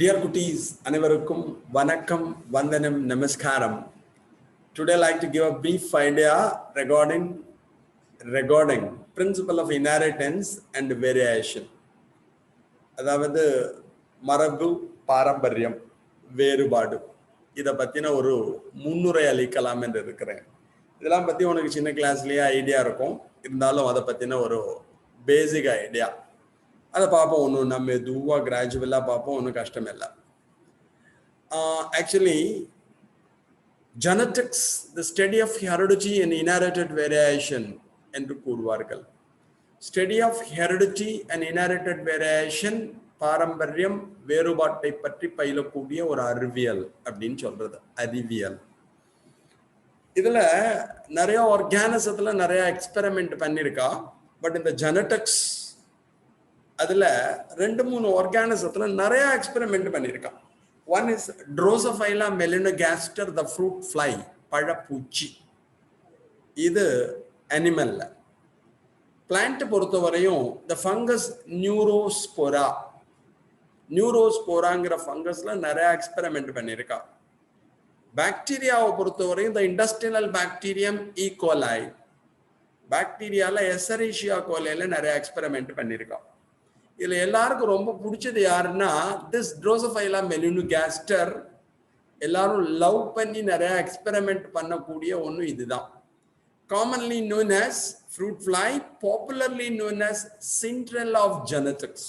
Dear Kutis, அனைவருக்கும் வணக்கம், வந்தனம், நமஸ்காரம். Today I'd like to give a brief idea regarding principle of inheritance and variation. அதாவது மரபு, பாரம்பரியம், வேறுபாடு. இதை பற்றின ஒரு முன்னுரை அளிக்கலாம் என்று இருக்கிறேன். இதெல்லாம் பற்றி உனக்கு சின்ன கிளாஸ்லேயே ஐடியா இருக்கும், இருந்தாலும் அதை பற்றின ஒரு பேசிக் ஐடியா அதை பார்ப்போம். ஒன்றும் நம்ம மெதுவாக கிராஜுவலாக பார்ப்போம், ஒன்றும் கஷ்டம் இல்லை. Actually genetics the study of heredity and inherited variation என்று கூறுவார்கள். Study of heredity and inherited variation, பாரம்பரியம், வேறுபாட்டை பற்றி பயிலக்கூடிய ஒரு அறிவியல் அப்படின்னு சொல்றது, அறிவியல். இதில் நிறைய ஆர்கானிசத்தில் நிறைய எக்ஸ்பெரிமெண்ட் பண்ணியிருக்கா. பட் இந்த ஜெனடிக்ஸ் அதில் 2-3 ஆர்கானிசத்தில் நிறைய எக்ஸ்பெரிமெண்ட் பண்ணியிருக்கான். One is Drosophila melanogaster, the fruit fly, பழப்பூச்சி. இது அனிமல்ல. பிளான்ட் பொறுத்தவரையும் த ஃபங்கஸ் நியூரோஸ்போராங்கிற ஃபங்கஸ்ல நிறைய எக்ஸ்பெரிமெண்ட் பண்ணியிருக்கா. பாக்டீரியாவை பொறுத்தவரையும் த இண்டஸ்ட்ரியல் பாக்டீரியம் ஈகோலை, பாக்டீரியால எசரீஷியா கோலையில நிறைய எக்ஸ்பெரிமெண்ட் பண்ணியிருக்கா. இதுல எல்லாருக்கும் ரொம்ப பிடிச்சது யாருன்னா திஸ் ட்ரோசோஃபைலா மெலினோகாஸ்டர். எல்லாரும் லவ் பண்ணி நிறைய எக்ஸ்பெரிமெண்ட் பண்ணக்கூடிய ஒன்று இதுதான். Commonly known as fruit fly, popularly known as Cinderella of genetics.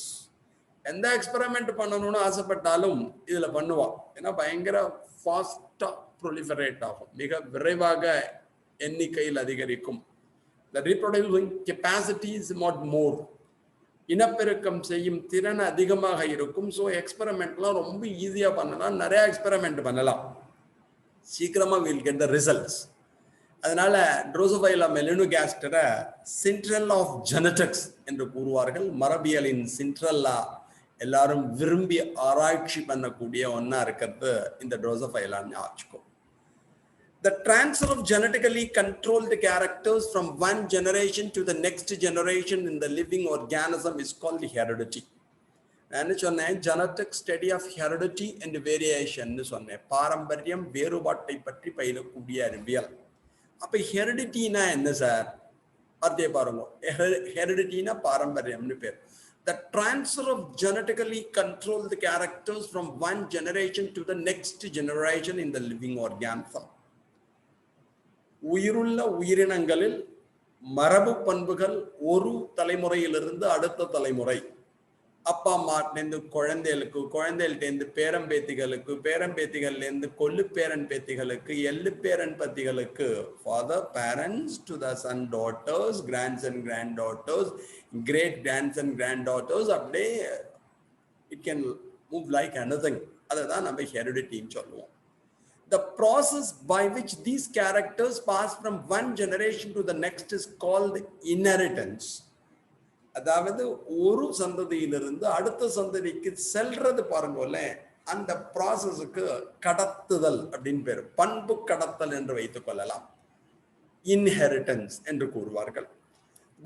எந்த எக்ஸ்பெரிமெண்ட் பண்ணணும்னு ஆசைப்பட்டாலும் இதுல பண்ணுவான். ஏன்னா பயங்கர ஃபாஸ்டா ப்ரொலிஃபரேட் ஆகும், மிக விரைவாக எண்ணிக்கையில் அதிகரிக்கும். The reproducing capacity is much more. இனப்பெருக்கம் செய்யும் திறன் அதிகமாக இருக்கும். ஸோ எக்ஸ்பெரிமெண்ட்லாம் ரொம்ப ஈஸியாக பண்ணலாம், நிறைய எக்ஸ்பெரிமெண்ட் பண்ணலாம், சீக்கிரமா வில் கெட் த ரிசல்ட்ஸ். அதனால ட்ரோசோஃபைலா மெலினோகாஸ்டரை சிண்ட்ரெல்லா ஆஃப் ஜெனடிக்ஸ் என்று கூறுவார்கள். மரபியலின் சிண்ட்ரெல்லா. எல்லாரும் விரும்பி ஆராய்ச்சி பண்ணக்கூடிய ஒன்னா இருக்கிறது இந்த ட்ரோசோஃபைலான்னு ஆச்சுக்கோ. The transfer of genetically controlled characters from one generation to the next generation in the living organism is called heredity. நான் சொன்னேன் genetic study of heredity and variation சொன்னேன். பாரம்பரியம், வேறுபாட்டை பற்றி பயிலக்கூடிய அறிவியல். அப்ப ஹெரிடிட்டினா என்ன சார்? அதே பாருங்க, ஹெரிடிட்டினா பாரம்பரியம்னு பேர். The transfer of genetically controlled characters from one generation to the next generation in the living organism. உயிருள்ள உயிரினங்களில் மரபு பண்புகள் ஒரு தலைமுறையிலிருந்து அடுத்த தலைமுறை, அப்பா அம்மாட்டிலேருந்து குழந்தைகளுக்கு, குழந்தைகள்டேருந்து பேரம்பேத்திகளுக்கு, பேரம்பேத்திகள்லேருந்து கொல்லு பேரன் பேத்திகளுக்கு, எள்ளு பேரன் பத்திகளுக்கு, father parents to the son daughters, grandson grand daughters, great grandson grand daughters. அப்படியே it can move like anything. அதை தான் நம்ம ஹெரிடிட்டின்னு சொல்லுவோம். The process by which these characters pass from one generation to the next is called inheritance. அதாவது ஒரு சந்ததியிலிருந்து அடுத்த சந்ததிக்கு செல்றது பாருங்கல்ல, அந்த ப்ராசஸுக்கு கடத்துதல் அப்படின்னு பேரு. பண்பு கடத்தல் என்று வைத்துக் கொள்ளலாம். இன்ஹெரிட்டன்ஸ் என்று கூறுவார்கள்.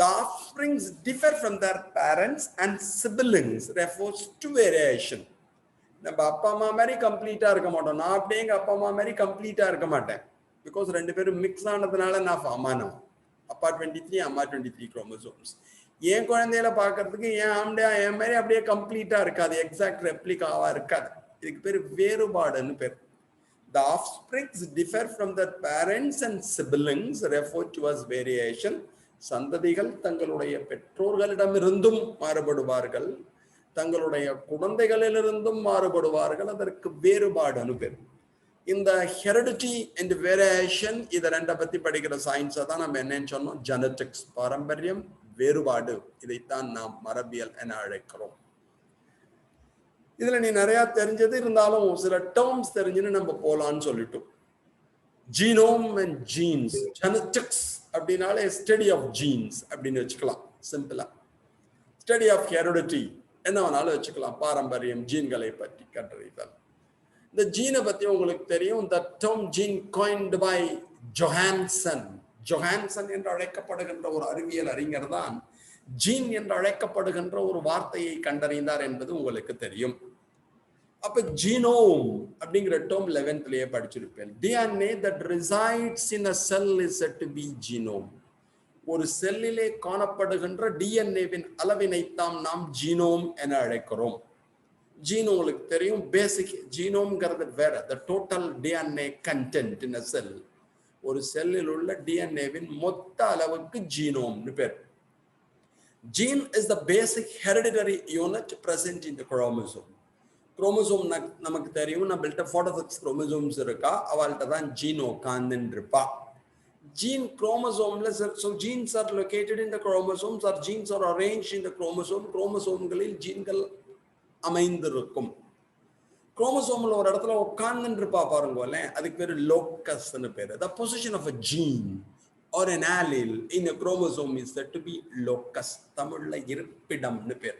The offsprings differ from their parents and siblings, refers to variation. நம்ம அப்பா அம்மா மாதிரி கம்ப்ளீட்டா இருக்க மாட்டோம். நான் அப்படியே எங்க அப்பா அம்மா மாதிரி கம்ப்ளீட்டா இருக்க மாட்டேன். பிகாஸ் 2 பேரும் மிக்ஸ் ஆனதுனால நான் ஃபார்ம் ஆனோம். அப்பா 23, அம்மா 23 குரோமோசோம்ஸ். என் குழந்தையில பாக்குறதுக்கு என் ஆம்டையா என் மாதிரி அப்படியே கம்ப்ளீட்டா இருக்காது, எக்ஸாக்ட் ரெப்ளிகாவா இருக்காது. இதுக்கு பேர் வேறுபாடுன்னு பேர். The offsprings differ from their parents and siblings, referred to as variation. சந்ததிகள் தங்களுடைய பெற்றோர்களிடமிருந்தும் மாறுபடுவார்கள், தங்களுடைய குழந்தைகளிலிருந்தும் மாறுபடுவார்கள். அதற்கு வேறுபாடு பேர். இந்த ஹெரிடிட்டி அண்ட் வேரியேஷன், இதை 2 பத்தி படிக்கிற சயின்ஸை தான் நம்ம என்னன்னு சொன்னோம், ஜெனடிக்ஸ். பாரம்பரியம், வேறுபாடு, இதைத்தான் நாம் மரபியல் என அழைக்கிறோம். இதுல நீ நிறைய தெரிஞ்சது இருந்தாலும் சில டேர்ம்ஸ் தெரிஞ்சுன்னு நம்ம போலான்னு சொல்லிட்டோம். Genome and jeans. ஜெனடிக்ஸ் அப்படின்னாலே ஸ்டடி ஆஃப் ஜீன்ஸ் அப்படின்னு வச்சுக்கலாம் சிம்பிளா. ஸ்டடி ஆஃப் ஹெரிடிட்டி என்ன வேணாலும் வச்சுக்கலாம். பாரம்பரியம், ஜீன்களை பற்றி கற்றறிதல். இந்த ஜீனை பத்தி உங்களுக்கு தெரியும். The term gene coined by ஜொஹான்சன் என்று அழைக்கப்படுகின்ற ஒரு அறிவியல் அறிஞர் தான் ஜீன் என்று அழைக்கப்படுகின்ற ஒரு வார்த்தையை கண்டறிந்தார் என்பது உங்களுக்கு தெரியும். அப்ப ஜீனோம் அப்படிங்கிற term 11th படிச்சிருப்பேன். DNA that resides in a cell is said to be genome. ஒரு செல்லிலே காணப்படுகின்ற டிஎன்ஏவின் அளவினைத்தான் நாம் ஜீனோம் என அழைக்கிறோம். ஜீனோம் உங்களுக்கு தெரியும், பேசிக் ஜீனோம்ங்கிறது வேற, the total DNA content in a cell. ஒரு செல்லில் உள்ள டிஎன்ஏவின் மொத்த அளவுக்கு ஜீனோம்னு பேர். Gene is the basic hereditary unit present in the chromosome. Chromosome நமக்கு தெரியும், நம்மள்ட்ட 46 குரோமோசோம்ஸ் இருக்கா, அவள்கிட்ட தான் ஜீன் உட்கார்ந்துன்னு இருப்பா. Gene chromosome, so genes are located in the chromosomes, or genes are arranged in the chromosome. குரோமோசோம்களில் ஜீன்கள் அமைந்திருக்கும். குரோமோசோம்ல ஒரு இடத்துல உட்கார்ந்துன்னு இருப்பா பாருங்களே, அதுக்கு பேரு லோக்கஸ்னு பேரு. The position of a gene or an allele in a chromosome is said to be locus. தமிழ்ல இருப்பிடம்னு பேர்.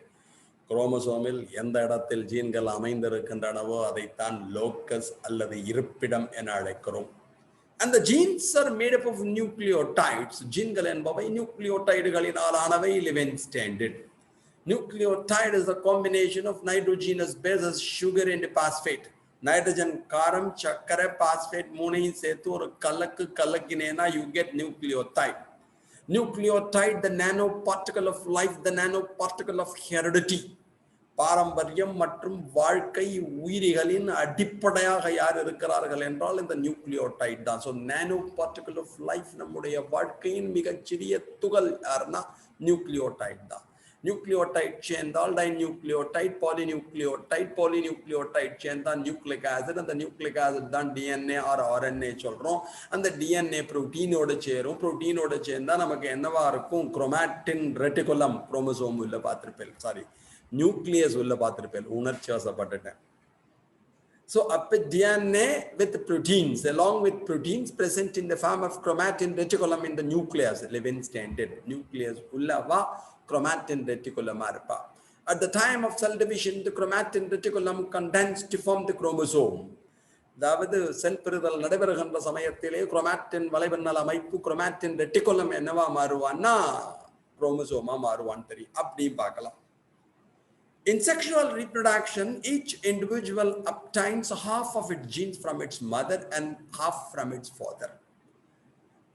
குரோமோசோமில் எந்த இடத்தில் ஜீன்கள் அமைந்திருக்கின்றனவோ அதைத்தான் லோக்கஸ் அல்லது இருப்பிடம் என அழைக்கிறோம். And the genes are made up of nucleotides. ஜீன்கள் என்பவை நியூக்ளியோடைடுகளினால் ஆனவை, living standard. Nucleotide is a combination of nitrogenous bases, sugar and phosphate. Nitrogen, காரம், சர்க்கரை, பாஸ்பேட் மூணையும் சேர்த்து ஒரு கலக்கினேனா you get nucleotide. Nucleotide, the nanoparticle of life, the nanoparticle of heredity. பாரம்பரியம் மற்றும் வாழ்க்கை உயிரிகளின் அடிப்படையாக யார் இருக்கிறார்கள் என்றால் இந்த நியூக்ளியோடைட் தான். So nano particle of life, நம்முடைய வாழ்க்கையின் மிகச்சிறிய துகள் யாருன்னா நியூக்ளியோடைட் தான். நியூக்ளியோடைட் சேர்ந்தால் டைநியூக்ளியோடைட், பாலிநியூக்ளியோடைட் சேர்ந்தால் நியூக்ளிக் ஆசிட். அந்த நியூக்ளிக் ஆசிட் தான் டிஎன்ஏ ஆர் ஆர்என்ஏ சொல்றோம். அந்த டிஎன்ஏ புரோட்டீனோட சேரும். புரோட்டீனோட சேர்ந்தா நமக்கு என்னவா இருக்கும்? Chromatin reticulum. குரோமோசோம் உள்ள பார்த்திருப்பேன், சாரி நியூக்ளியஸ் உள்ள பார்த்திருப்பேன், உணர்ச்சி வசப்பட்டுட்டேன். So up DNA with proteins, along with proteins present in the form of chromatin reticulum in the nucleus, living standard. Nucleus உள்ளவா chromatin reticulum இருப்பா. At the time of cell division, the chromatin reticulum condensed to form the chromosome. அதாவது செல் பிரிதல் நடைபெறுகின்ற சமயத்திலே chromatin வலைவண்ணல் அமைப்பு chromatin reticulum என்னவா மாறுவான்னா குரோமோசோமா மாறுவான்னு தெரியும். அப்படியும் பார்க்கலாம். In sexual reproduction, each individual obtains half of its genes from its mother and half from its father.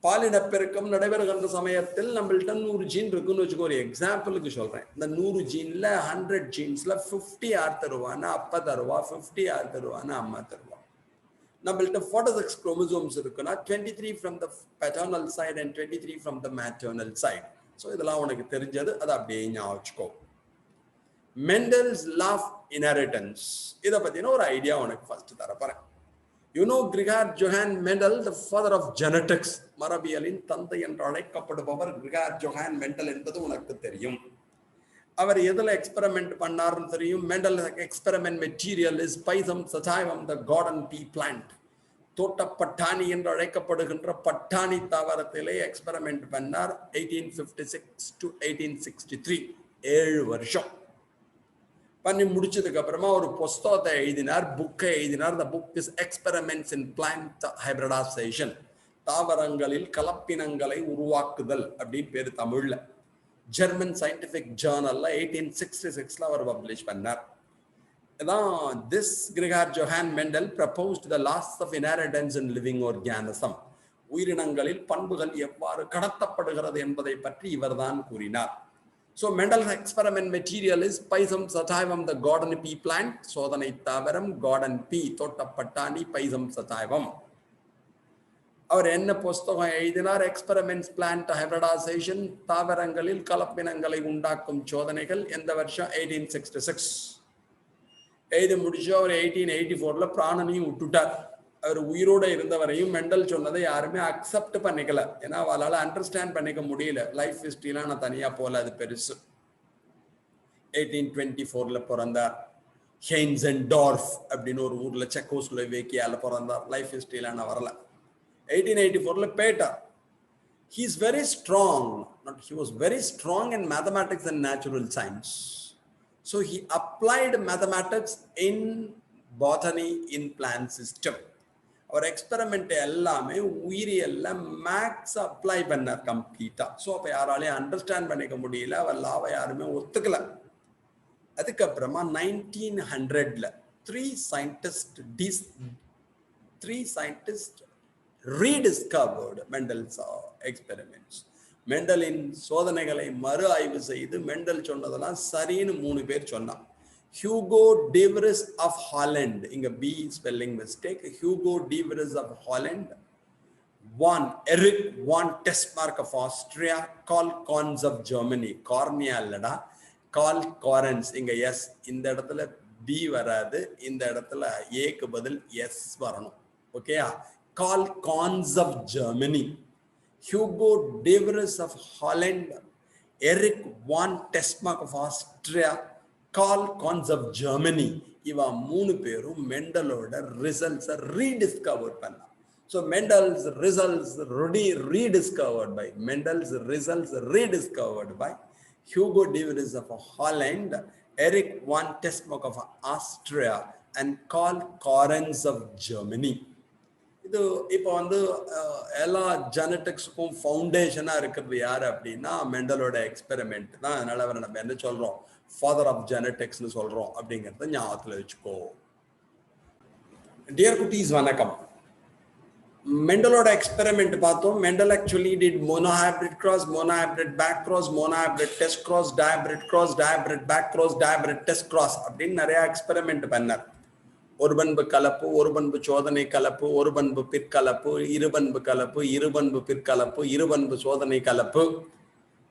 பாலினப்பெருக்கம் நடைபெறுகின்ற சமயத்தில் நம்மள்ட்ட 100 ஜீன் இருக்குன்னு வச்சுக்கோ. ஒரு எக்ஸாம்பிளுக்கு சொல்றேன். இந்த 100 ஜீன்ல 100 ஜீன்ஸ்ல 50 யார் தருவான்னா அப்பா தருவா, 50 யார் தருவான்னா அம்மா தருவா. நம்மள்ட்ட 46 குரோமோசோம்ஸ் இருக்குன்னா 23 from the paternal side and 23 from the maternal side. So இதெல்லாம் உனக்கு தெரிஞ்சது, அதை அப்படியே ஞாபகம் வச்சுக்கோ. Mendel's law of inheritance. இதை பத்தின ஒரு ஐடியா உனக்கு ஃபர்ஸ்ட் தரப்போறேன். You know Gregor Johann Mendel, the father of genetics. மரபியலின் தந்தை என்று அழைக்கப்படுபவர் Gregor Johann Mendel என்பது உனக்கு தெரியும். அவர் எதுல எக்ஸ்பெரிமெண்ட் பண்ணாருன்னு தெரியும். Mendel experiment material is Pisum sativum, the garden pea plant. தோட்டப்பட்டாணி என்று அழைக்கப்படுகின்ற பட்டாணி தாவரத்திலே எக்ஸ்பெரிமெண்ட் பண்ணார். 1856 to 1863, 7 வருஷம் பண்ணி முடிச்சதுக்கு அப்புறமா ஒரு புஸ்தகத்தை எழுதினார், புக்கை எழுதினார். The book is Experiments in Plant Hybridization. தாவரங்களில் கலப்பினங்களை உருவாக்குதல் அப்படின்னு பேரு தமிழ்ல. ஜெர்மன் சயின்டிபிக் ஜேர்னல்ல 1866 அவர் பப்ளிஷ் பண்ணார். இதான் this Gregor Johann Mendel proposed the laws of inheritance in living organism. உயிரினங்களில் பண்புகள் எவ்வாறு கடத்தப்படுகிறது என்பதை பற்றி இவர்தான் கூறினார். So Mendel's experiment material is Pisum sativum, the garden pea plant. சோதனை தாவரம் garden pea, தோட்டப்பட்டாணி, Pisum sativum. அவர் என்ன புஸ்தகம் எழுதினார்? எக்ஸ்பெரிமெண்ட்ஸ் பிளான்ட் ஹைபிரிடைசேஷன், தாவரங்களில் கலப்பினங்களை உண்டாக்கும் சோதனைகள். எந்த வருஷம்? 1866. எழுதி முடிச்சு அவர் 1884 பிராணனையும் விட்டுட்டார். அவர் உயிரோட இருந்தவரையும் மெண்டல் சொன்னதை யாருமே அக்செப்ட் பண்ணிக்கல. ஏன்னா அவளால அண்டர்ஸ்டாண்ட் பண்ணிக்க முடியல. லைஃப் ஹிஸ்டரிலாம் நான் தனியா போல, அது பெருசு. 1824 பிறந்தார். ஹெய்ன்சென்டார்ஃப் அப்படின்னு ஒரு ஊர்ல செக்கோஸ்லோவேக்கியால பிறந்தார். லைஃப் ஹிஸ்டரிலாம் நான் வரல. 1884 Betar. He is very strong. He was very strong in mathematics and natural science. So he applied mathematics in botany in plant system. அவர் எக்ஸ்பெரிமெண்ட் எல்லாமே உயிரியல்ல மேக்ஸ் அப்ளை பண்ணார் கம்ப்ளீட்டா. ஸோ அப்போ யாராலையும் அண்டர்ஸ்டாண்ட் பண்ணிக்க முடியல. அவர் லாவை யாருமே ஒத்துக்கல. அதுக்கப்புறமா 1900 three scientists rediscovered Mendel's experiments. மெண்டலின் சோதனைகளை மறு ஆய்வு செய்து மெண்டல் சொன்னதெல்லாம் சரின்னு 3 பேர் சொன்னான். ஹியூகோ டிவரிஸ் ஆஃப் ஹாலண்ட், இங்க பி spelling mistake, Hugo de Vries of Holland, Erich von Tschermak of Austria, Carl Correns of Germany, கார்னியா இல்லடா, கால் காரன்ஸ், இங்க எஸ், இந்த இடத்துல பி வராது, இந்த இடத்துல ஏக்கு பதில் எஸ் வரணும். ஓகேயா? Carl Correns of Germany, Hugo de Vries of Holland, Erich von Tschermak of Austria, Carl Correns of Germany, இவா 3 பேரும் மெண்டலோட ரிசல்ட்ஸை ரீடிஸ்கவர் பண்ணா. So Mendel's results rediscovered by Hugo de Vries of Holland, Eric von Tesmark of Austria, and Karl Correns of Germany. இது இப்போ வந்து எல்லா ஜெனட்டிக்ஸுக்கும் ஃபவுண்டேஷனா இருக்கிறது யாரு அப்படின்னா மெண்டலோட எக்ஸ்பெரிமெண்ட் தான். அதனால அவரை நம்ம என்ன சொல்றோம், ஃபாதர் ஆஃப் ஜெனட்டிக்ஸ்னு சொல்றோம் அப்படிங்கிறத ஞாபகத்தில் வச்சுக்கோ. டியர் குட்டீஸ் வணக்கம். மெண்டலோட எக்ஸ்பெரிமெண்ட் பார்த்தோம். Mendel actually did monohybrid cross, monohybrid back cross, monohybrid test cross, dihybrid cross, dihybrid back cross, dihybrid test cross அப்படின்னு நிறைய எக்ஸ்பெரிமெண்ட் பண்ணார். ஒரு பண்பு கலப்பு, ஒரு பண்பு சோதனை கலப்பு, ஒரு பண்பு பிற்கலப்பு, இருபண்பு கலப்பு, இருபண்பு பிற்கலப்பு, இருபண்பு சோதனை கலப்பு,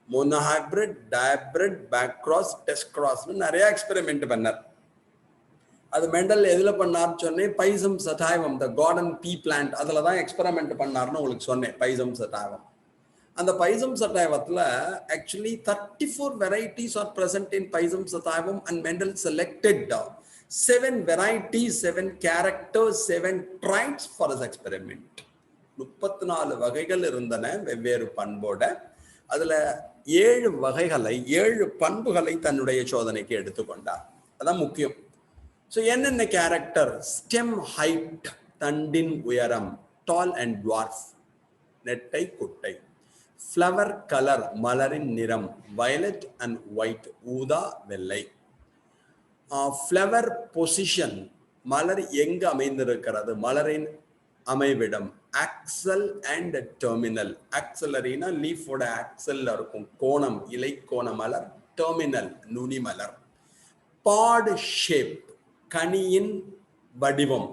monohybrid, dihybrid, back cross, test கிராஸ்னு நிறைய எக்ஸ்பெரிமெண்ட் பண்ணார். அது மெண்டல் எதுல பண்ணார்னு சொன்னேன், Pisum sativum, the garden pea plant, அதுல தான் எக்ஸ்பெரிமெண்ட் பண்ணார்னு உங்களுக்கு சொன்னேன். பைசம் சட்டாய்வம், அந்த பைசம் சட்டாய்வத்துல actually 34 varieties are present in Pisum sativum, and Mendel selected 7 varieties, 7 characters, 7 traits for his experiment. 34 வகைகள் இருந்தன வெவ்வேறு பண்போட. அதுல 7 வகைகளை, 7 பண்புகளை தன்னுடைய சோதனைக்கு எடுத்துக்கொண்டார். அதான் முக்கியம். ஸோ என்னென்ன கேரக்டர்? ஸ்டெம் ஹைட், தண்டின் உயரம், டால் அண்ட் டுவார்ஃப், நெட்டை குட்டை. ஃப்ளவர் கலர், மலரின் நிறம், வயலட் அண்ட் ஒயிட், ஊதா வெள்ளை. ஃப்ளவர் பொசிஷன், மலர் எங்கு அமைந்திருக்கிறது, மலரின் அமைவிடம். ஆக்சல் அண்ட் டெர்மினல், ஆக்சலரினா லீஃபோட ஆக்சல்ல இருக்கும் கோணம், இலை கோண மலர். டெர்மினல் நுனி மலர். பாட் ஷேப், கனியின் வடிவம்.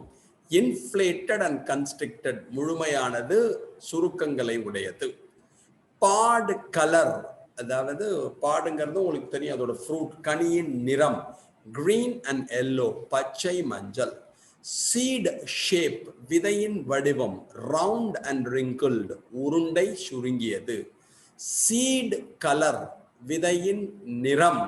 இன்ஃப்ளேட்டட் அண்ட் கன்ஸ்ட்ரிக்டட், முழுமையானது, சுருக்கங்களை உடையது. பாட் கலர், அதாவது பாடுங்கிறது உங்களுக்கு தெரியும், அதோட ஃப்ரூட். கனியின் நிறம், green and yellow, பச்சை மஞ்சள். seed shape, விதையின் வடிவம். round and wrinkled, உருண்டை சுருங்கியது. seed color, விதையின் நிறம்.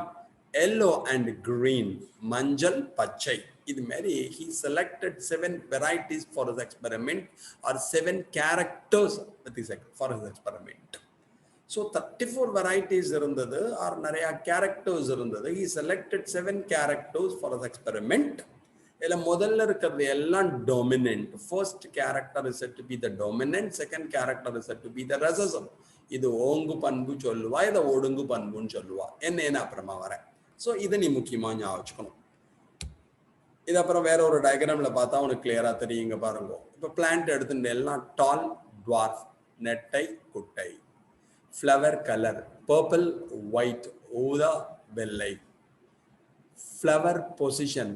yellow and green, மஞ்சள் பச்சை. இது மாதிரி he selected 7 varieties for his experiment, or 7 characters for his experiment. So 34 varieties இருந்தது, or நிறைய characters இருந்தது. He selected 7 characters for his experiment. இதுல முதல்ல இருக்கிறது எல்லாம் dominant. First character is said to be the dominant, second character is said to be the recessive. இது ஓங்கு பண்பு சொல்லுவா, இதை ஒடுங்கு பண்புன்னு சொல்லுவா. என்ன அப்புறமா வரேன். ஸோ இதை நீ முக்கியமா ஞாபகம் வச்சுக்கணும். இது அப்புறம் வேற ஒரு டயக்ராம்ல பார்த்தா உனக்கு கிளியரா தெரியுங்க பாருங்க. இப்போ பிளான்ட் எடுத்துட்டு எல்லாம் டால், டுவார்ஃப், நெட்டை குட்டை. ஃப்ளவர் கலர், பர்பிள், ஒயிட், ஊதா வெள்ளை. Flower position,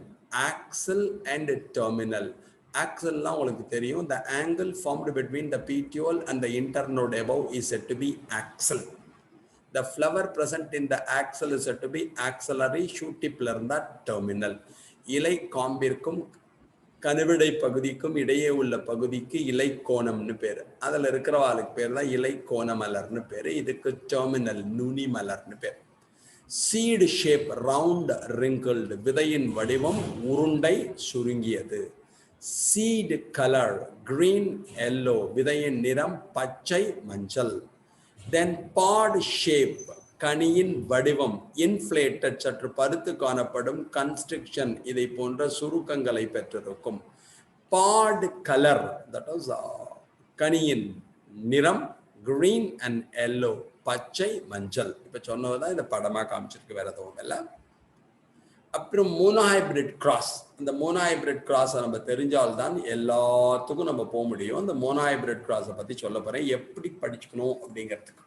axial and terminal. ஆக்சல்லாம் உங்களுக்கு தெரியும், the angle formed between the petiole and the internode above is said to be axil. The flower present in the axil is said to be axillary. shoot tipல இருந்தா terminal. இலை காம்பிற்கும் கணுவிடை பகுதிக்கும் இடையே உள்ள பகுதிக்கு இலை கோணம்னு பேரு. அதுல இருக்கிறவாளுக்கு பேர் தான் இலை கோண மலர்னு பேரு. இதுக்கு டெர்மினல், நுனி மலர்னு பேர். சீடு ஷேப், ரவுண்ட், ரிங்கிள்டு, விதையின் வடிவம், உருண்டை சுருங்கியது. சீடு கலர், கிரீன், எல்லோ, விதையின் நிறம் பச்சை மஞ்சள். தென் பாட் ஷேப், கனியின் வடிவம், இன்ஃப்ளேட்டட், சற்று பருத்து காணப்படும், கன்ஸ்ட்ரிக்ஷன், இதை போன்ற சுருக்கங்களை பெற்றிருக்கும். பாட் கலர், தட் இஸ் கனியின் நிறம், கிரீன் அண்ட் எல்லோ, பச்சை மஞ்சள். இப்ப சொன்னதுதான் இந்த படமா காமிச்சிருக்கு, வேற எதுவும் இல்லை. அப்புறம் மோனோஹைபிரிட் கிராஸ். இந்த மோனோஹைபிரிட் கிராஸை நம்ம தெரிஞ்சால்தான் எல்லாத்துக்கும் நம்ம போக முடியும். இந்த மோனோஹைபிரிட் கிராஸை பற்றி சொல்ல போகிறேன், எப்படி படிச்சுக்கணும் அப்படிங்கிறதுக்கு.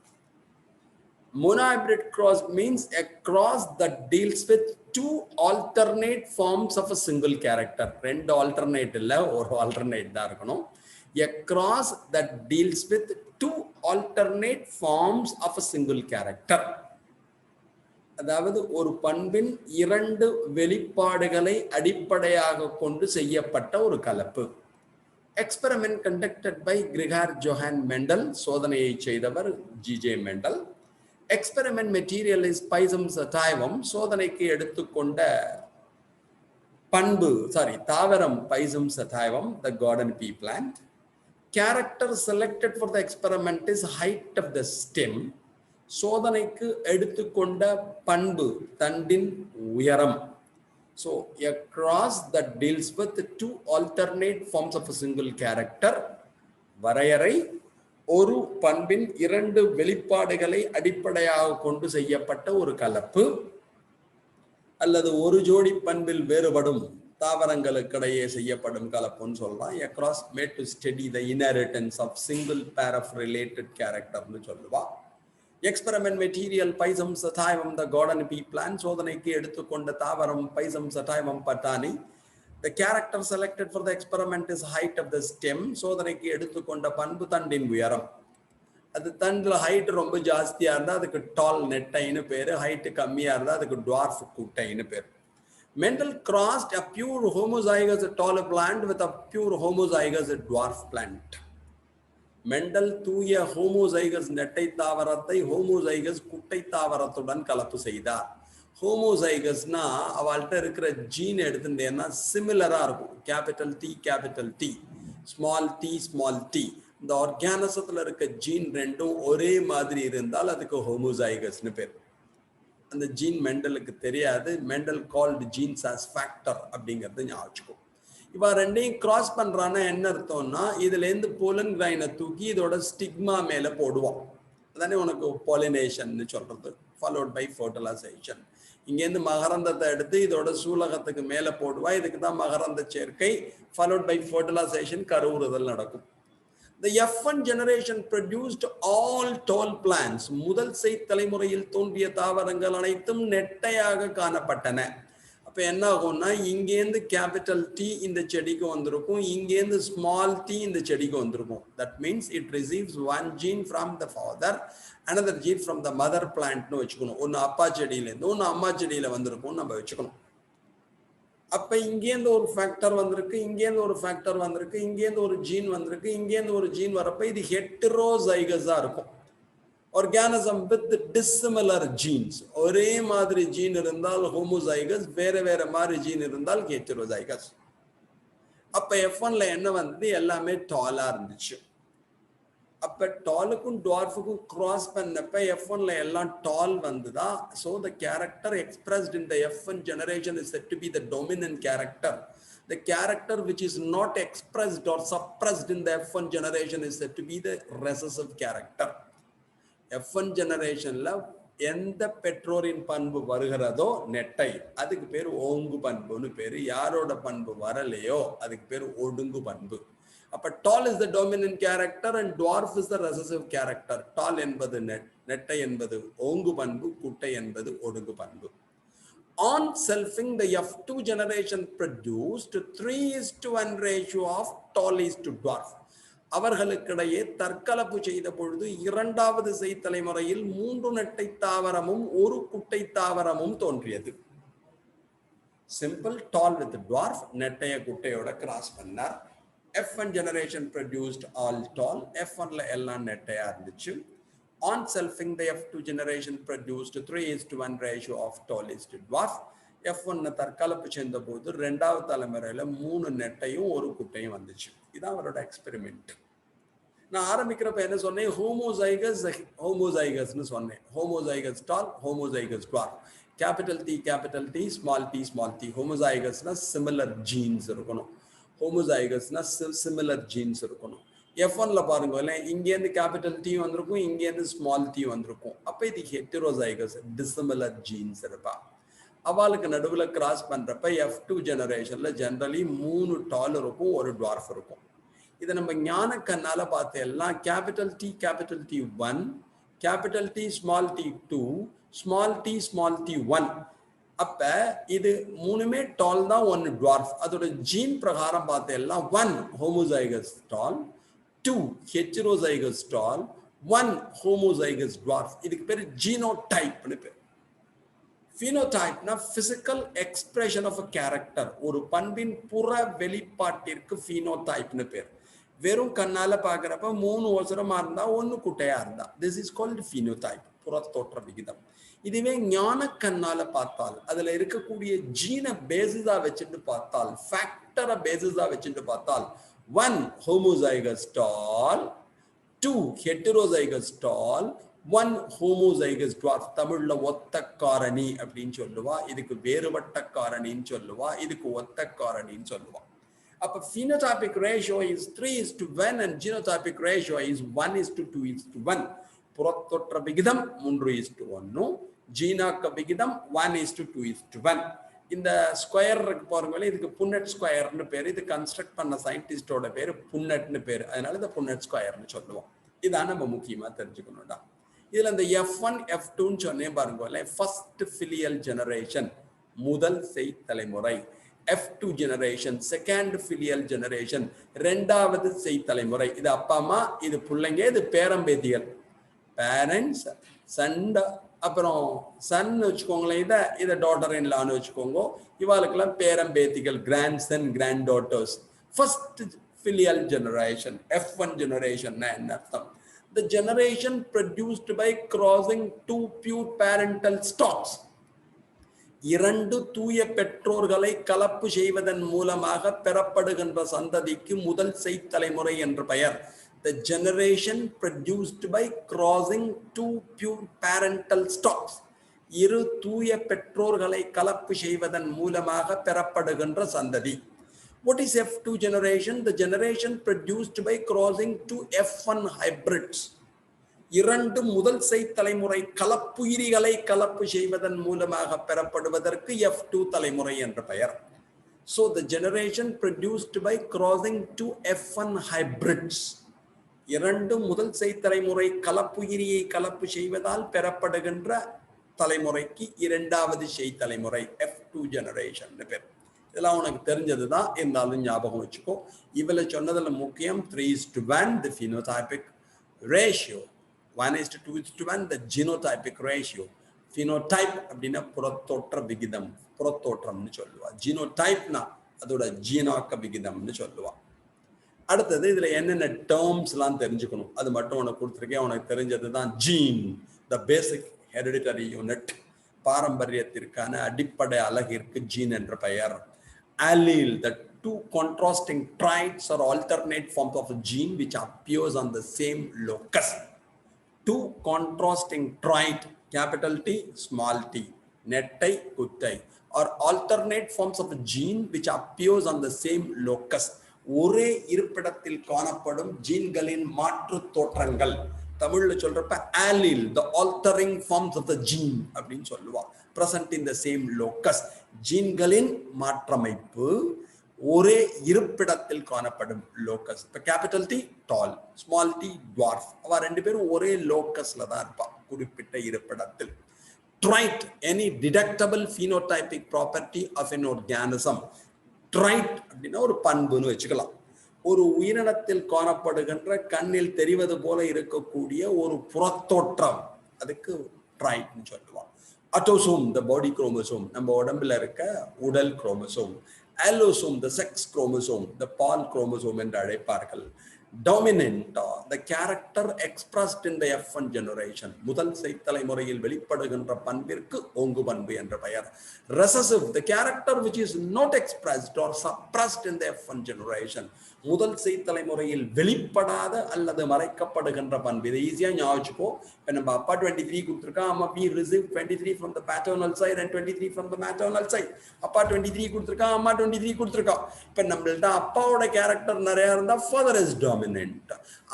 Monohybrid cross means a cross that deals with two alternate forms of a single character. ரெண்டு alternate இல்ல, ஒரு alternate தான் இருக்கணும். A cross that deals with two alternate forms of a single character. அதாவது ஒரு பண்பின் இரண்டு வெளிப்பாடுகளை அடிப்படையாக கொண்டு செய்யப்பட்ட ஒரு கலப்பு. Experiment conducted by Gregor Johann Mendel. சோதனையை செய்தவர் G.J. Mendel. Experiment material is Pisum sativum. சோதனைக்கு எடுத்துக்கொண்ட பண்பு தாவரம் Pisum sativum, the garden pea plant. Character selected for the experiment is height of the stem. சோதனைக்கு எடுத்துக்கொண்ட பண்பு தண்டின் உயரம். So a cross that deals with the two alternate forms of a single character. வரையறை ஒரு பண்பின் இரண்டு வெளிப்பாடுகளை அடிப்படையாக கொண்டு செய்யப்பட்ட ஒரு கலப்பு, அல்லது ஒரு ஜோடி பண்பில் வேறுபடும் தாவரங்களுக்கிடையே செய்யப்படும் கலப்புன்னு சொல்லலாம். A cross made to study the inheritance of single pair of related characterன்னு சொல்லுவா. Experiment material Pisum sativum, the garden pea plant. சோதனைக்கு எடுத்துக்கொண்ட தாவரம் Pisum sativum பட்டாணி. The character selected for the experiment is height of the stem. சோதனைக்கு எடுத்துக்கொண்ட பண்பு தண்டின் உயரம். அது தண்டில் ஹைட் ரொம்ப ஜாஸ்தியா இருந்தா அதுக்கு டால் நெட்டைன்னு பேரு, ஹைட் கம்மியா இருந்தா அதுக்கு டுவார்ஃப் குட்டைன்னு பேரு. Mendel crossed a pure homozygous tall plant with a pure homozygous dwarf plant. Mendel தூய ஹோமோசைகஸ் நெட்டை தாவரத்தை ஹோமோசைகஸ் குட்டை தாவரத்துடன் கலப்பு செய்தார். ஹோமோசைகஸ்னா அவள்கிட்ட இருக்கிற ஜீன் எடுத்துட்டேன்னா சிமிலரா இருக்கும். Capital D small t. இந்த ஆர்கானிசத்துல இருக்க ஜீன் ரெண்டும் ஒரே மாதிரி இருந்தால் அதுக்கு ஹோமோசைகஸ்னு பேர். அந்த ஜீன் மெண்டலுக்கு தெரியாது. Mendel called genes as factor அப்படிங்கிறது ஞாபகம். இவ ரெண்டையும் கிராஸ் பண்றான்னா என்ன அர்த்தம்னா, இதுல இருந்து போலன் கிரைனை தூக்கி இதோட ஸ்டிக்மா மேல போடுவோம். அதானே உனக்கு பாலினேஷன் சொல்றது, ஃபாலோட் பை ஃபர்டிலைசேஷன். இங்கேருந்து மகரந்தத்தை எடுத்து இதோட சூலகத்துக்கு மேல போடுவா. இதுக்கு தான் மகரந்த சேர்க்கை. ஃபாலோட் பை ஃபர்டிலைசேஷன், கருவுறுதல் நடக்கும். The F1 generation produced all tall plants. முதல் தலைமுறையில் தோன்றிய தாவரங்கள் அனைத்தும் நெட்டையாக காணப்பட்டன. அப்ப என்ன ஆகும்னா, இங்கேருந்து கேபிட்டல் டி இந்த செடிக்கு வந்திருக்கும், இங்கேருந்து ஸ்மால் டி இந்த செடிக்கு வந்திருக்கும். That means it receives one gene from the father, another gene from the mother plant-னு வச்சுக்கணும். ஒன்று அப்பா செடியிலேருந்து ஒன்று அம்மா செடியில வந்திருக்கும் நம்ம வச்சுக்கணும். அப்ப இங்கேருந்து ஒரு ஃபேக்டர் வந்திருக்கு, இங்கேருந்து ஒரு ஃபேக்டர் வந்திருக்கு, இங்கேருந்து ஒரு ஜீன் வந்திருக்கு, இங்கேருந்து ஒரு ஜீன் வரப்ப இது ஹெட்டரோசைகஸா இருக்கும். Organism with dissimilar jeans. ஒரே மாதிரி ஜீன் இருந்தால் ஹோமோசைகஸ், வேற வேற மாதிரி ஜீன் இருந்தால் ஹெட்டரோசைகஸ். அப்ப F1ல என்ன வந்து எல்லாமே டாலா இருந்துச்சு. அப்ப டாலுக்கும் டுவார்ஃபுக்கும் கிராஸ் பண்ணப்ப F1ல எல்லாம் டால் வந்துதா. So the character expressed in the F1 generation is said to be the dominant character. The character which is not expressed or suppressed in the F1 generation is said to be the recessive character. F1 generationல எந்த பெற்றோரின் பண்பு வருகிறதோ நெட்டை, அதுக்கு பேர் ஓங்கு பண்புன்னு பேரு. யாரோட பண்பு வரலையோ அதுக்கு பேர் ஒடுங்கு பண்பு. அப்ப tall is the dominant character and dwarf is the recessive character. Tall என்பது நெட்டை என்பது ஓங்கு பண்பு, குட்டை என்பது ஒடுங்கு பண்பு. On selfing, the F2 generation produced 3:1 ratio of tall is to dwarf. அவர்களுக்கிடையே தற்கலப்பு செய்த பொழுது இரண்டாவது தலைமுறையில் 3 நெட்டை தாவரமும் ஒரு குட்டை தாவரமும் தோன்றியது. சிம்பிள், டால் வித் டுவார்ஃப், நெட்டைய குட்டையோட கிராஸ் பண்ணார். F1 generation produced all tall. F1ல எல்லாம் நெட்டையா இருந்துச்சு. On selfing, the F2 generation produced 3:1 ratio of tall is to dwarf. F1 தற்கலப்பு செய்த போது இரண்டாவது தலைமுறையில 3 நெட்டையும் ஒரு குட்டையும் வந்துச்சு. இதான் அவரோட எக்ஸ்பெரிமெண்ட். நான் ஆரம்பிக்கிறப்ப என்ன சொன்னேன், ஹோமோசைகஸ்னு சொன்னேன். Homozygous tall, homozygous dwarf. Capital D, small d. ஹோமோசைகஸ்னா சிமிலர் ஜீன்ஸ் இருக்கணும். ஹோமோசைகஸ்னா சிமிலர் ஜீன்ஸ் இருக்கணும். F1ல பாருங்க, இங்கேருந்து கேபிட்டல் டி வந்திருக்கும், இங்கேருந்து ஸ்மால் டி வந்திருக்கும். அப்ப இது ஹெட்டரோசைகஸ், டிசிமிலர் ஜீன்ஸ் இருப்பா. அவளுக்கு நடுவுல கிராஸ் பண்றப்ப F2 ஜெனரேஷன்ல ஜெனரலி 3 டால் இருக்கும், ஒரு டுவார்ஃப் இருக்கும். இதை நம்ம ஞான கண்ணால பார்த்தேன்னா capital T 1, capital D small t 2, small t 1. அப்ப இது மூணுமே டால் தான், ஒன்னு டுவார்ஃப். அதோட ஜீன் பிரகாரம் பார்த்தேன்னா 1 ஹோமோசைகஸ் டால், 2 ஹெட்ரோசைகஸ் டால், 1 ஹோமோசைகஸ் டுவார்ஃப். இதுக்கு பேரு ஜீனோடைப்னு பேர். phenotype physical expression of a character. ஒரு பண்பின் புற வெளிப்பாட்டிற்கு phenotype னு பேர். வெறும் கண்ணால பார்க்கறப்ப 3 ஒசரமா இருந்தா 1 குட்டையா இருந்தா this is called phenotype, புறத்தோற்ற விகிதம். இதுவே ஞான கண்ணால பார்த்தால் அதுல இருக்கக்கூடிய ஜீனை பேசிஸா வச்சுட்டு பார்த்தால், ஃபேக்டரை பேசிஸா வச்சுட்டு பார்த்தால் 1 homozygous tall, 2 heterozygous tall, 1 homozygous dwarf. தமிழ்ல ஒத்த காரணி அப்படின்னு சொல்லுவா, இதுக்கு வேறுபட்ட காரணின்னு சொல்லுவா, இதுக்கு ஒத்த காரணின்னு சொல்லுவா. அப்ப phenotypic ratio is 3:1 and genotypic ratio is 1:2:1. புறத்தொற்ற விகிதம் 3:1, ஜீனாக்க விகிதம் 1:2:1. இந்த ஸ்கொயர் போறவங்கள இதுக்கு புன்னட் ஸ்கொயர்னு பேரு. இது கன்ஸ்ட்ரக்ட் பண்ண சயின்டிஸ்டோட பேரு புன்னட்னு பேரு. அதனால இந்த புன்னட் ஸ்கொயர்னு சொல்லுவோம். இதான் நம்ம முக்கியமா தெரிஞ்சுக்கணும்டா. இதுல இந்த F1 F2ன்னு சொன்னேன் பாருங்க, ஃபர்ஸ்ட் ஃபிலியல் ஜெனரேஷன், முதல் செய் தலைமுறை. F2 generation second filial generation, ரெண்டாவது செய் தலைமுறை. இது அப்பா அம்மா, இது பிள்ளைங்க, இது பேரம்பேத்திகள். பேரண்ட்ஸ், சன், அப்புறம் சன் வச்சுக்கோங்களேன், இதை டாட்டர் இன் லான்னு வச்சுக்கோங்க. இவாளுக்கெல்லாம் பேரம்பேத்திகள், grand son, grand daughters. First filial generation F1 generation என்ன அர்த்தம்? The generation produced by crossing two pure parental stocks. இரண்டு தூய பெற்றோர்களை கலப்பு செய்வதன் மூலமாக பெறப்படுகின்ற சந்ததிக்கு முதல் செய் தலைமுறை என்று பெயர். The generation produced by crossing two pure parental stocks. இரு தூய பெற்றோர்களை கலப்பு செய்வதன் மூலமாக பெறப்படுகின்ற சந்ததி. What is F2 generation? The generation produced by crossing two F1 hybrids. இரண்டு முதல் செய் தலைமுறை கலப்புயிரிகளை கலப்பு செய்வதன் மூலமாக பெறப்படுவதற்கு F2 தலைமுறை என்ற பெயர். So the generation produced by crossing two F1 hybrids. இரண்டு முதல் செய் தலைமுறை கலப்புயிரியை கலப்பு செய்வதால் பெறப்படுகின்ற தலைமுறைக்கு இரண்டாவது செய் தலைமுறை F2 generation பேர். இதெல்லாம் உனக்கு தெரிஞ்சதுதான், இருந்தாலும் ஞாபகம் வச்சுக்கோ. இவளை சொன்னதுல முக்கியம் 3:1 the phenotypic ratio, 1:2:1 the genotypic ratio. phenotype அப்படின்னா புறத்தோற்ற விகிதம், புறத்தோற்றம்னு சொல்லுவா. genotypeனா அதோட ஜீனாக்க விகிதம்னு சொல்லுவா. அடுத்தது இதுல என்னென்ன டேர்ம்ஸ் எல்லாம் தெரிஞ்சுக்கணும், அது மட்டும் உனக்கு கொடுத்துருக்கேன். உனக்கு தெரிஞ்சதுதான் gene, the basic hereditary unit, பாரம்பரியத்திற்கான அடிப்படை அலகிற்கு ஜீன் என்ற பெயர். Allele, the two contrasting traits or alternate forms of a gene which appears on the same locus. Two contrasting trait, capital T, small t, nettai, kuttai, or alternate forms of a gene which appears on the same locus. ஒரே இருப்பிடத்தில் காணப்படும் ஜீன்களின் மாற்று தோற்றங்கள். தமிழ்ல சொல்றப்ப allele, the altering forms of the gene அப்படின்னு சொல்லுவா. present in the same locus. ஜீன்களின் மாற்றமைப்பு ஒரே இருப்பிடத்தில் காணப்படும் லோக்கஸ். இப்ப capital T tall, small t dwarf, அவ ரெண்டு பேரும் ஒரே லோக்கஸ்ல தான் இருப்பா, குறிப்பிட்ட இருப்பிடத்தில். Trait, any detectable phenotypic property of an organism. Trait அப்படின்னா ஒரு பண்புன்னு வச்சுக்கலாம். ஒரு உயிரினத்தில் காணப்படுகின்ற கண்ணில் தெரிவது போல இருக்கக்கூடிய ஒரு புறத்தோற்றம், அதுக்கு ட்ரைட்னு சொல்லுவாங்க. அட்டோசோம், the body chromosome, நம்ம உடம்புல இருக்க உடல் chromosome. allosome, the sex chromosome, the பால் chromosome என்று அழைப்பார்கள். dominant, the character expressed in the F1 generation, முதல் செய் தலைமுறையில் வெளிப்படுகின்ற பண்பிற்கு ஓங்கு பண்பு என்ற பெயர். recessive, the character which is not expressed or suppressed in the F1 generation, முதல் செய் தலைமுறையில் வெளிப்படாத அல்லது மறைக்கப்படுகின்ற பண்பு. இதை ஈஸியா ஞாபகம். இப்ப நம்ம அப்பா 23 கொடுத்துருக்கா, அம்மா we received 23 from the paternal side and 23 from the maternal side. அப்பா 23 கொடுத்துருக்கா, அம்மா 23 கொடுத்துருக்கா. இப்ப நம்மள்ட்ட அப்பாவோட கேரக்டர் நிறைய இருந்தா father is dominant,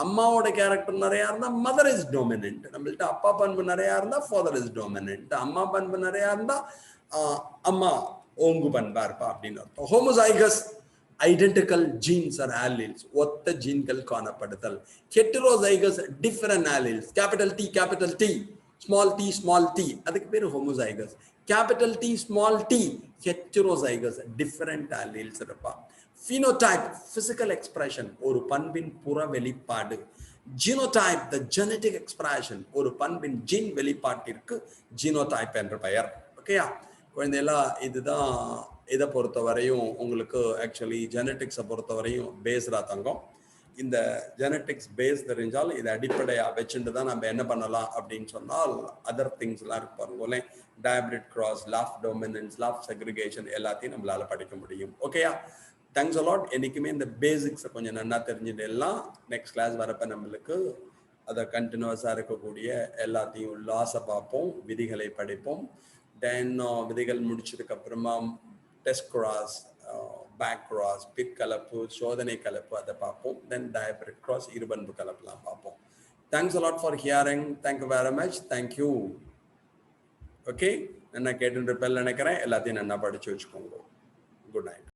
அம்மாவோட கேரக்டர் நிறைய இருந்தா mother is dominant. நம்மள்ட்ட அப்பா பண்பு நிறைய இருந்தா father is dominant, அம்மா பண்பு நிறைய இருந்தா அம்மா ஓங்கு பண்பா இருப்பா அப்படின்னு அர்த்தம். Homozygous identical genes are alleles, ஒத்த ஜீன்கள் காணப்படுதல். Heterozygous different alleles, capital D small d, அதுக்கு பேர் homozygous. Capital D small d heterozygous, different alleles இருப்பா. பினோடைப் பிசிக்கல் எக்ஸ்பிரஷன், ஒரு பண்பின் புற வெளிப்பாடு. ஜீனோடைப் த ஜெனடிக் எக்ஸ்பிரஷன், ஒரு பண்பின் ஜீன் வெளிப்பாட்டிற்கு ஜீனோடைப் என்ற பெயர். ஓகேயா குழந்தையெல்லாம், இதுதான் இதை பொறுத்த வரையும் உங்களுக்கு ஆக்சுவலி ஜெனட்டிக்ஸை பொறுத்த வரையும் பேஸ்டா தங்கம். இந்த ஜெனட்டிக்ஸ் பேஸ் தெரிஞ்சால் இதை அடிப்படையாக வச்சுட்டு தான் நம்ம என்ன பண்ணலாம் அப்படின்னு சொன்னால் அதர் திங்ஸ்லாம் இருக்கு பாருங்களே, டயபிரிட் cross, laugh dominance, laugh segregation எல்லாத்தையும் நம்மளால படிக்க முடியும். ஓகேயா, தேங்க்ஸ் அலாட். என்னைக்குமே இந்த பேசிக்ஸை கொஞ்சம் நல்லா தெரிஞ்சுட்டு எல்லாம் நெக்ஸ்ட் கிளாஸ் வரப்ப நம்மளுக்கு அதை கண்டினியூஸாக இருக்கக்கூடிய எல்லாத்தையும் லாஸை பார்ப்போம், விதிகளை படிப்போம். தென் விதிகள் முடிச்சதுக்கு அப்புறமா டெஸ்ட் கிராஸ், பேக் கிராஸ், பிட் கலப்பு, சோதனை கலப்பு அதை பார்ப்போம். தென் டயபிரிட் கிராஸ், இருபண்பு கலப்புலாம் பார்ப்போம். Thanks a lot for hearing. Thank you very much. Thank you. Okay, நான் கேட்டுருப்பேன் நினைக்கிறேன். எல்லாத்தையும் நல்லா படிச்சு வச்சுக்கோங்க. Good night.